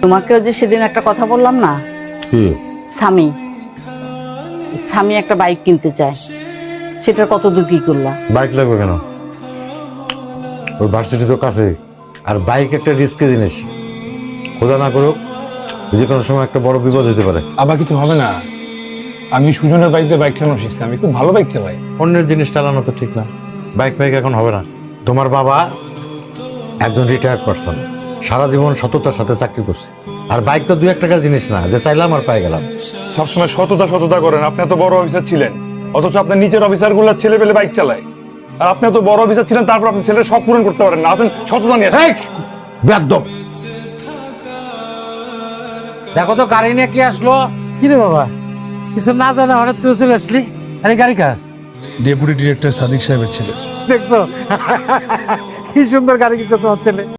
তোমাকেও যে সেদিন একটা কথা বললাম না, কি? স্বামী স্বামী একটা বাইক কিনতে চায়, সেটার কত দূর কি করলা? বাইক লাগবে কেন? ওই ভার্সিটি তো কাছে, আর বাইক একটা রিস্কি জিনিস। খোদা না করুক, যে কোনো সময় একটা বড় বিপদ হতে পারে। আবার কিছু হবে না। আমি সুজনের বাইক দিয়ে বাইক চালানো শিখছি, আমি খুব ভালো বাইক চালাই। অন্যের জিনিস চালানো তো ঠিক না। বাইক এখন হবে না। তোমার বাবা একজন রিটায়ার্ড পারসন, সারা জীবন সততার সাথে চাকরি করছে। আর বাইক তো 2-1 টাকার জিনিস না যে চাইলাম আর পাই গেলাম। সবসময় সততা করেন। আপনি এত বড় অফিসার ছিলেন, অথচ আপনার নিচের অফিসার গুলো ছেলে পেলে বাইক চালায়। আর আপনি এত বড় অফিসার ছিলেন, তারপর আপনি ছেলের শখ পূরণ করতে পারেন না। আপনি সততা নিয়ে আসেন। বেয়াদব! দেখো তো গাড়ি নিয়ে কি আসলো। কি রে বাবা, কিছু না জানা হঠাৎ করে চলে আসলি? আরে গাড়ি কার? ডেপুটি ডিরেক্টর সাদিক সাহেবের ছেলে। দেখছো কি সুন্দর গাড়ি কিনছে তোমার ছেলে।